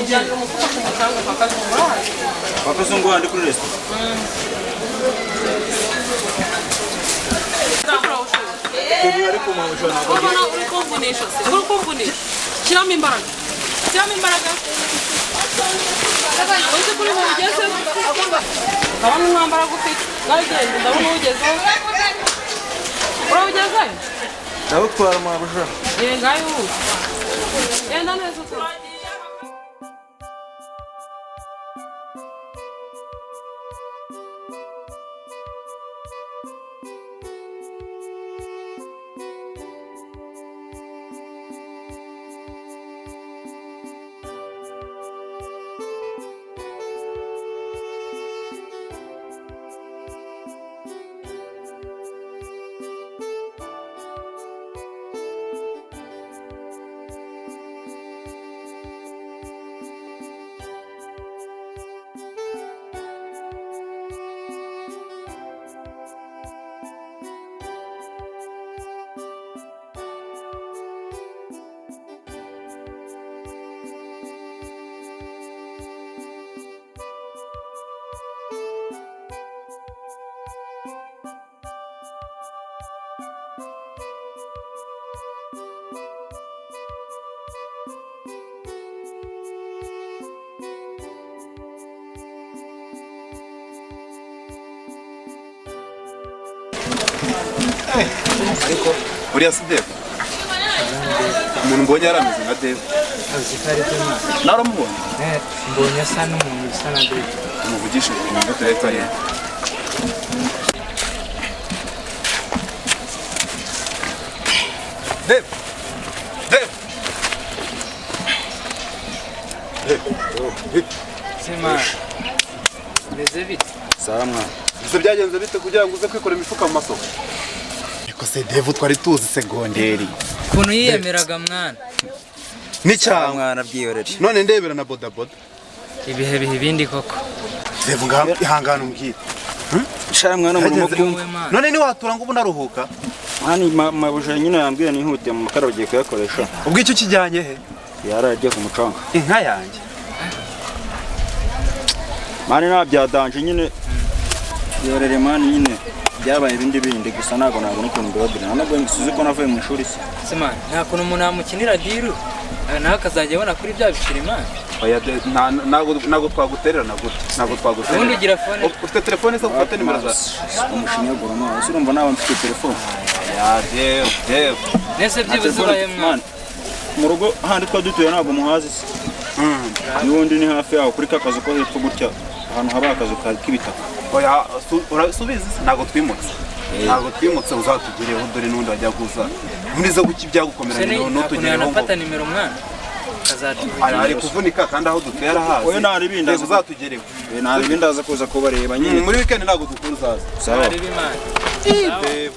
njyana umufuka ku mucanga Pakazungu ndi kuri restaurant. Kuri ariko mwamushana. Ubona uri kumvunisha se. Uri kumvunisha. Shyiramo imbaraga. Shyiramo imbaraga. Uzi kuri mu ugeze. Ndabona umwambara gufite. Ngagende ndabona ugezeho. Urawugezeyo? Ndabutwara mwamushana. Ngayo ubu. Genda neza utu. Ariko uriya si Dave umuntu mbonye yarameze nka Dave azikari tuma naramubonye mbonye asa n'umuntu usa na Dave umuvugisha ibintu bitari Dave sema meze bite sawa mwana ese byagenze bite kugira ngo uze kwikora imifuka mu masoko ariko se Dave twari tuzi segonderi kuntu yiyemeraga mwana n'icyaha mwana byiyorere none ndebera na boda ibihe ibindi koko Dave ngaho ihangana umbwire shara mwana mu byumwe mwana none ni watura ngo ubunaruhuka mani mabuje nyine yambwiye nihute mu makara ugiye kuyakoresha ubwo icyo kijyanye he yaragiye ku mucanga inka yanjye mani nabyadanje nyine yorere mani nyine byabaye ibindi gusa ntago n'ukuntu ndababwira ntabwo nsuze ko navuye mu ishuri se sema nta kuntu umuntu amukinira diru nawe akazajya abona kuri bya biciri mwana oya ntago twagutererana gute ntago twagutererana ubundi ugira fone ufite telefone se ufate nimero za umushinyaguro mwana urumva nawe mfite telefone ya Dave nese byibuze ubaye mwana mu rugo handi twadutuye ntabwo muhazi se n'ubundi ni hafi yaho kuri kakazu ko hepfo gutya ahantu haba akazu k'ibitaka oya subizi ntago twimutse uzatugireho dore n'undi wajya guza nturize guki byagukomeranye n'utugireho nafata nimero mwana ari kuvunika kandi aho dutera hazi oya nari ibindi uzatugereho nari ibindi aza kuza kubareba nyine muri weekend ntago dukora uzaza sawa Dave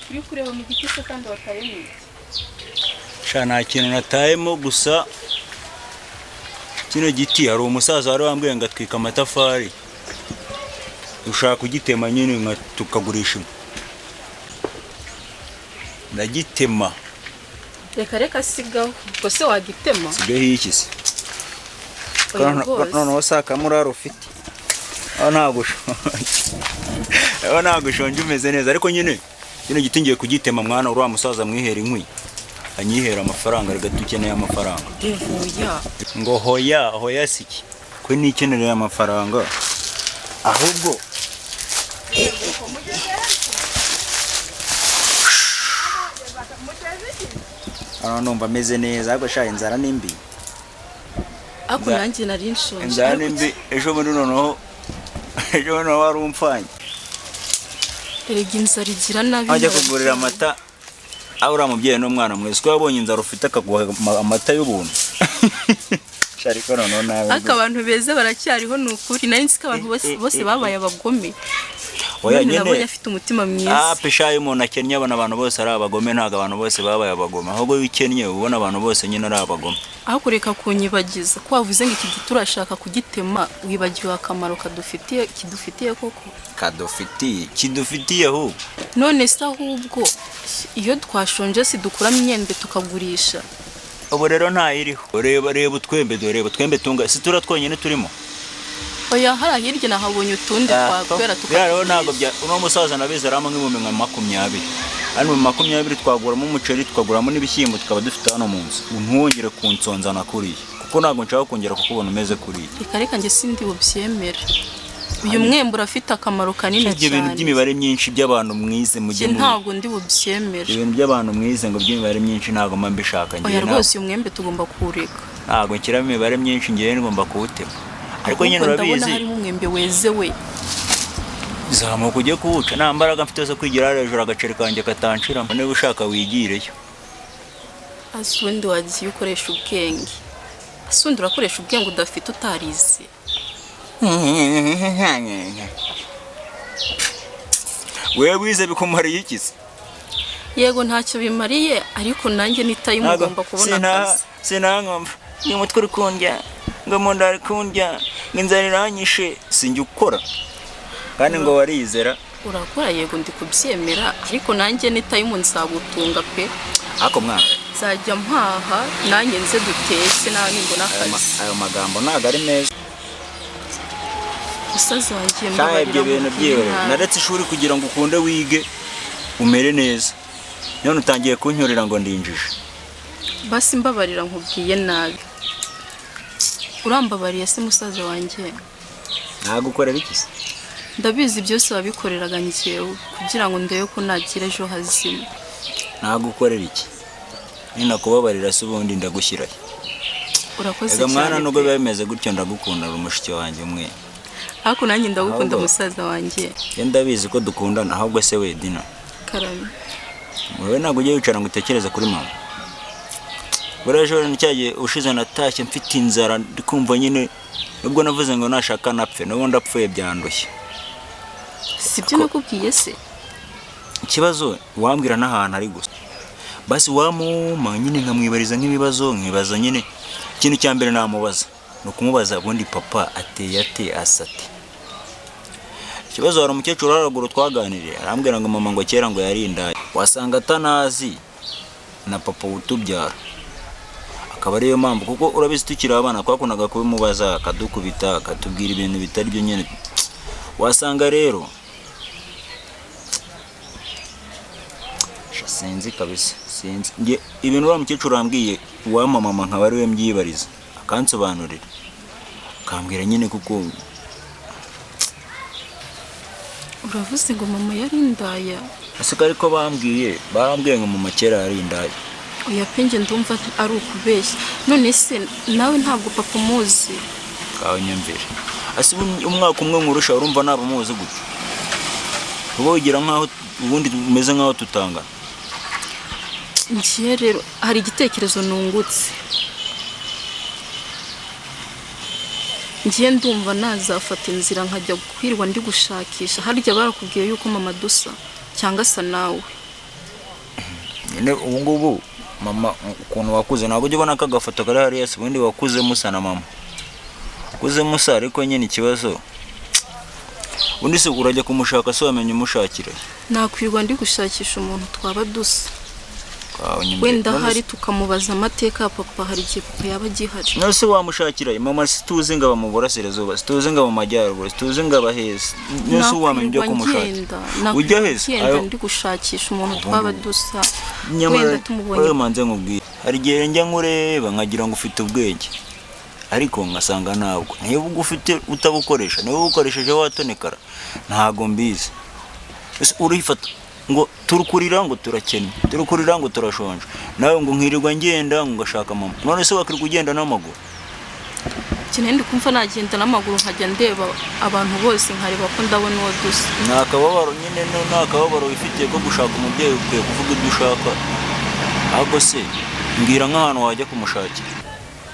uri kureba mu giti se kandi watayemo sha nta kintu natayemo gusa kino giti hari umusaza wari wambwiye ngo atwika amatafari ushaka kugitema nyine tukagurisha ndagitema reka sigaho ubwo se wagitema sigaho iki se noneho sakamurari ufite aho ntabwo ushonje umeze neza ariko nyine kino giti ngiye kugitema mwana uriya musaza mwihera inkwi anyihera amafaranga reka dukeneye amafaranga ngo hoya siki kwe nikenereye amafaranga ahubwo hano numva ameze neza ariko sha inzara nimbi Ako nanjye nari nshonje. inzara nimbi ejo bundi noneho wari umfanye Erega inzara igira nabi. ajya kugurira amata aho uriya mubyeyi n'umwana mwese ko yabonye inzara ufite akaguha amata y'ubuntu ariko noneho nawe Aka abantu beza baracyariho nukuri nari nzi ko abantu bose babaye abagome. oya Nabonye nyene afite umutima mwiza. pesha y'umuntu akennye abona abantu bose ari abagome ntago abantu bose babaye abagome ahubwo wikennye ubona abantu bose nyine ari abagome Aho kureka kunyibagiza ko wavuze ngo iki giti urashaka kugitema wibagiwe akamaro kidufitiye koko. kidufitiye aho None se ahubwo iyo twashonje si dukuramo imyembe tukagurisha. ubu rero ntayiriho reba utwembe tunga si tura twonyine turimo Oya hari hirya nahabonye utundi twakwera rero ntago bya uno musaza nabize rama nk'ibihumbi nka 20 hano mu 20 twaguramo umuceri twaguramo n'ibishyimbo tukaba dufite hano mu nzu ntuwongere kunsonza nakuriye kuko ntago nshaka kongera kukubona umeze kuriye reka njye sindi bubyemera. Uyu mwembe urafite akamaro kanini cyane. Ibintu by'imibare myinshi by'abantu mwize mujye mu ntabwo ndi bubyemera. Ibintu by'abantu mwize ngo by'imibare myinshi ntago mba mbishaka ngiye. Oya rwose uyu mwembe tugomba kuwureka. Ntago nshyiramo imibare myinshi ngiye ngomba kuwutema. Ariko nyine urabizi ndabona harimo umwembe weze we. Zamuka ujye kuwuca nta mbaraga mfite zo kwigira hejuru agaceri kanjye katanshiramo niba ushaka wigireyo. Asundi wagiye ukoresha ubwenge. Asundi urakoresha ubwenge udafite utarize. Wewe wize bikumariye iki se? Yego ntacyo bimariye ariko nanjye nitaye mugomba kubona akazi. Sinangomba ni umutwe uri kundya ngo mu nda ari kundya inzara iranyishe sinjye ukora kandi ngo warizera urakora yego ndi kubyemera ariko nanjye nitaye umuntu nzagutunga pe. Ako mwana nzajya mpaha nanjye nze dutetse nawe mbona akazi. Ayo magambo ntago ari meza. Musaza wanjye mbabarira ibintu byiwe naretse ishuri kugira ngo ukunde wige umere neza none utangiye kunyorera ngo ndinjije. Basi mbabarira nkubwiye nabi. Urambabariye se musaza wanjye? Nagukorera iki se? Ndabizi byose wabikoreraga njyewe kugira ngo ndebe ko nagira ejo hazima. Nagukorera iki? Nina kubabarira se ubundi ndagushyirayo. Urakoze cyane. Ega mwana nubwo bimeze gutyo ndagukunda umushiki wanjye umwe. Ako nanjye ndagukunda musaza wanjye. Ndabizi ko dukundana ahubwo se we Dina. Karame. Wowe ntabwo ugiye wicara ngo utekereze kuri mama. Buraje n'icyagiye ushize natashye mfite inzara ndikumva nyine nubwo navuze ngo nashaka napfe n'ubundi ndapfuye byandushye. Sibyo nakubwiye se? Ikibazo wambwira n'ahantu ari gusa. Basi wamuma nyine nkamwibariza nk'ibibazo nkibaza nyine ikintu cya mbere namubaza no kumubaza ubundi papa ateye ate asate. Ikibazo hari umukecuru haraguru twaganiriye arambwira ngo mama ngo kera ngo yarindaye wasanga atanazi na papa utubyara. Akaba ariyo mpamvu kuko urabizi tukiri abana twakundaga kubimubaza akadukubita akatubwira ibintu bitari byo nyine wasanga rero sinzi kabisa sinzi nge ibintu ura mukecuru ambwiye wa mama nkaba ariwe mbyibariza akansobanurira akambwira nyine kuko uravuze ngo mama yarindaya. asika ariko bambwiye ngo mama kera yarindaya. Oya penge ndumva ari ukubeshya. None se nawe ntabwo papa muzi? Kawe nyamvire. Asi umwaka umwe nkurusha urumva naba muzi gute? Ubogira nkaho ubundi umeze nkaho tutanga. Ngiye rero hari igitekerezo nungutse. Ngiye ndumva nazafata inzira nkajya kwirwa ndi gushakisha harya barakubwiye yuko mama dusa cyangwa sa nawe. Nyine ubu ngubu mama ukuntu wakuze ntabwo ujya ubona kagafoto kari hariya se ubundi wakuze musa na mama wakuze musa ariko nyine ikibazo undi se urajya kumushaka se wamenye umushakira nakwirwa ndi gushakisha umuntu twaba dusa wenda hari tukamubaza amateka ya papa hari igihe papa yaba agihari. No se wamushakira mama situze ngo bamuburasirazuba situze ngo bamajyaruguru situze ngo abaheza no se wamenye byo kumushakira ujya heza ayo ndi gushakisha umuntu twaba dusa wenda tumubonye manze nkubwiye hari igihe njya nkureba nkagira ngo ufite ubwenge ariko ngasanga ntabwo niba ugufite utabukoresha niba ubukoresheje watonekara ntago mbizi urifata ngo turukurira ngo turakennye, turukurira ngo turashonje, nawe ngo nkirirwa ngenda ngo ngashaka mama. None se wakirirwa ugenda n'amaguru? Kinende kumva nagenda n'amaguru nkajya ndeba abantu bose nkareba ko ndabona uwo dusa. Nakababaro nyine nakababaro wifitiye ko gushaka umubyeyi ukwiye kuvuga ibyo ushaka. Ahubwo se mbwira nk'ahantu wajya kumushakira.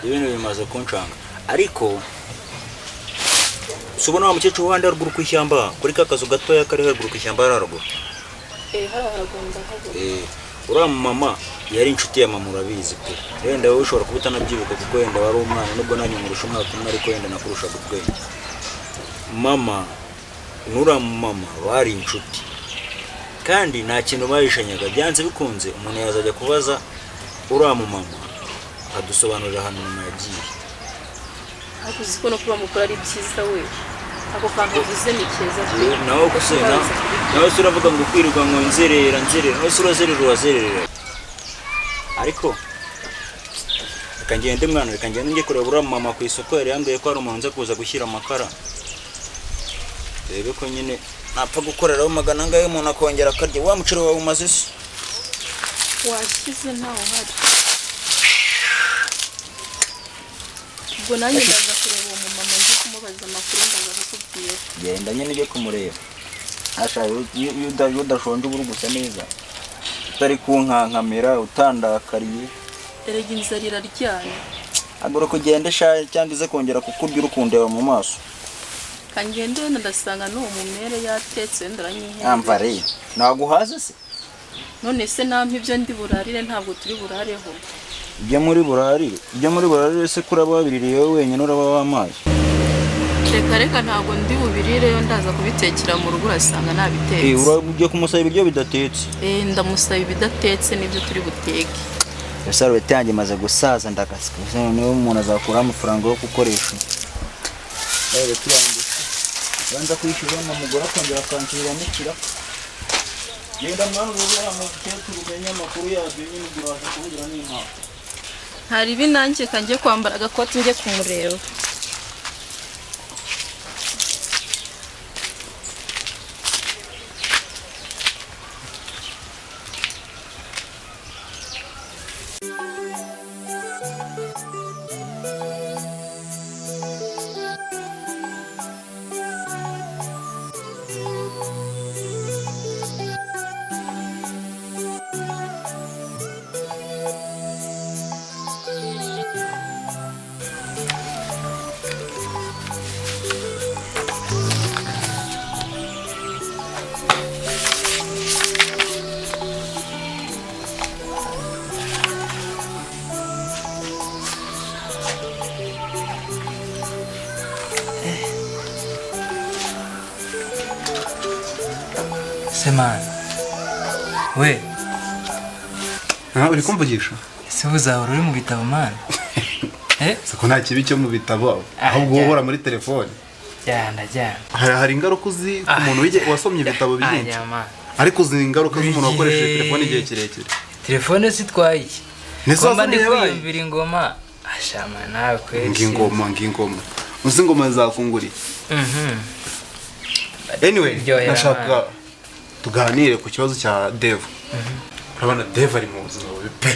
Ibintu bimaze kunshanga. Ariko subona wa mukecuru wandi ruguru ku ishyamba kuri kakazu gatoya kari ruguru ku ishyamba hararuguru. Haragomba habo. Uriya mama yari inshuti ya mama urabizi pe. Wenda wowe ushobora kuba utanabyibuka kuko wenda wari umwana nubwo nanjye ngurusha umwaka umwe ariko wenda nakurusha ubwenge. Mama n'uriya mama bari inshuti kandi nta kintu bayishanyaga, byanze bikunze umuntu yazajya kubaza uriya mama adusobanurira ahantu mama yagiye. Ako ziko no kuba mukora ari byiza we. Ako kantu uvuze ni keza pe. Nawe gusenga nawe uravuga ngo kwirirwa ngo nzerera nawe urazerera. Ariko reka ngende mwana, reka ngende njye kureba uriya mama ku isoko yari yambwiye ko hari umuntu nza kuza gushyira amakara. Rebe ko nyine napfa gukoreraho magana angahe umuntu akongera akarya wa muciro wawe umaze se. Washize ntaho hari. Ubwo nanjye ndaza kureba uwo mama ndi kumubaza amakuru ndaza kukubwira. Genda nyine ujye kumureba. Asha udashonje uburu gusa neza. Utari kunkankamira utandakariye. Erega inzara iraryana. Agora kugenda sha cyangwa ize kongera kukurya urukundeba mu maso. Kangende ndasanga no mumere yatetse ndaranyihera. Amvare. Naguhaze se. None se nampe ibyo ndi burarire ntabwo turi burareho. Ibyo muri burarire se kuraba babiririye wenyine uraba wamaye. Reka ntabwo ndi bubirireyo ndaza kubitekera mu rugo urasanga nabitetse. Urabujye kumusaba ibiryo bidatetse. Ndamusaba ibidatetse nibyo turi buteke. Sarubete yanjye maze gusaza ndakasika. Niwe umuntu azakura amafaranga yo gukoresha. Tuyandika. Banza kwishyura umugore akongera akanshyirira n'ikira. Yenda mwana ubura amukecuru umenya amakuru yabyo nyine uraje kuvugira n'inka. Hari binanjye kanjye kwambara agakoti njye kumureba. Semana we uri kumvugisha? ese uzahora uri mu bitabo man? Siko nta kibi cyo mu bitabo ahubwo uhora muri telefone. Jyana hari ingaruka uzi ku muntu wasomye ibitabo byinshi, ariko uzi ingaruka z'umuntu wakoresheje telefone igihe kirekire. Telefone sitwaye Nisoza ndi kwiyumvira ingoma ashama nawe kweli ngingoma uzi ingoma zakunguriye. Anyway nashaka tuganire ku kibazo cya Dev. Urabona Dev ari mu buzima bubi pe,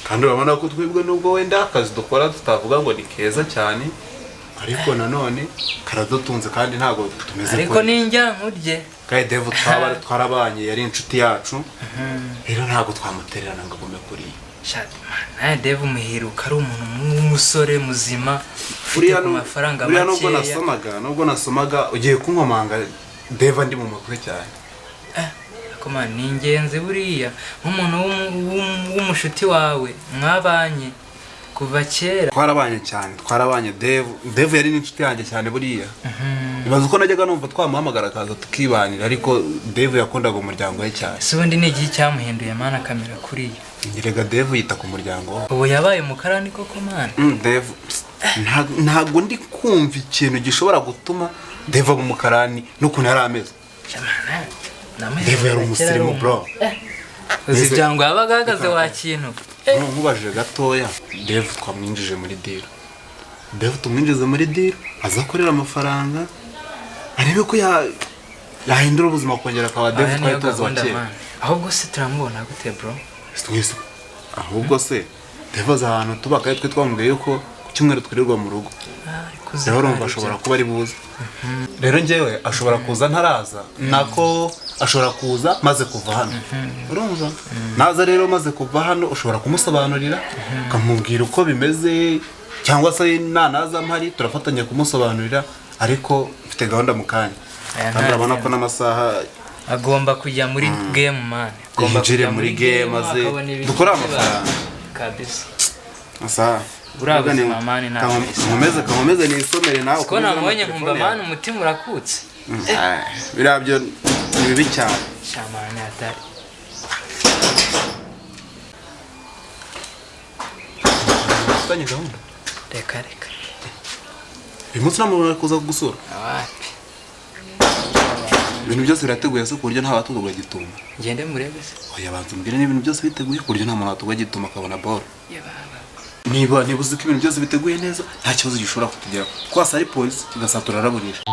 kandi urabona ko twebwe nubwo wenda akazi dukora tutavuga ngo ni keza cyane, ariko nanone karadutunze kandi ntago tumeze ko ariko ninjya nkurye kandi Dev twarabanye yari inshuti yacu, rero ntago twamutererana ngo gume kuri naye Dev muhiruka ari umuntu w'umusore muzima ufite amafaranga makeya. Nubwo nasomaga ugiye kunkomanga Dev ndi mu mutwe cyane. Koma ningenze buriya nk'umuntu w'umushuti wawe mwabanye kuva kera. Twarabanye cyane, twarabanye. Dev yari n'inshuti yanjye cyane buriya. Bibaza uko najyaga numva twamuhamagara akaza tukibanira, ariko Dev yakundaga umuryango we cyane. Se ubundi ni igihe cyamuhinduye mana kamera kuriya. Ngirega Dev yita ku muryango. Ubu yabaye mukarani koko mana. Dev ntago ndi kumva ikintu gishobora gutuma Dev aba umukarani n'ukuntu yari ameze. Dev yari umusirimu bro. Uzi byango yabagagaze wa kintu. Nkubajije gatoya, Dev twamwinjije muri deal. Dev tumwinjize muri deal, azakorera amafaranga. Arebe ko yahindura ubuzima kongera akaba Dave aya twari niyo tuzi wa gahunda kera. man. Ahubwo se turamubona gute bro? Twese ahubwo se Dave aza ahantu tuba kandi twe twamubwiye yuko ku cyumweru twirirwa mu rugo. Rero urumva ashobora kuba ari buze. Rero njyewe ashobora kuza ntaraza nako ashobora kuza maze kuva hano. Urumva? Naza rero maze kuva hano ushobora kumusobanurira ukamubwira uko bimeze cyangwa se nanaza mpari turafatanya kumusobanurira ariko mfite gahunda mu kanya. Kandi urabona ko n'amasaha agomba kujya muri game man. Agomba kujya muri game maze dukora amafaranga kabisa. Asa Urabuze mamani na nkomeze nisomere nawe ko namubonye nkumva man umutima urakutse. Birabyo ni bibi cyane. Shamane atari. Tanye gahunda. Reka. Uyu munsi namubona kuza kugusura. Awapi. Ibintu byose birateguye se ku buryo nta watugwa gituma. Ngende murebe se. Oya bantu mbwira n'ibintu byose biteguye ku buryo nta muntu watugwa gituma akabona ball. Yebaba. Niba uzi ko ibintu byose biteguye neza nta kibazo gishobora kutugeraho. Twasa ari polisi tugasatura araburisha.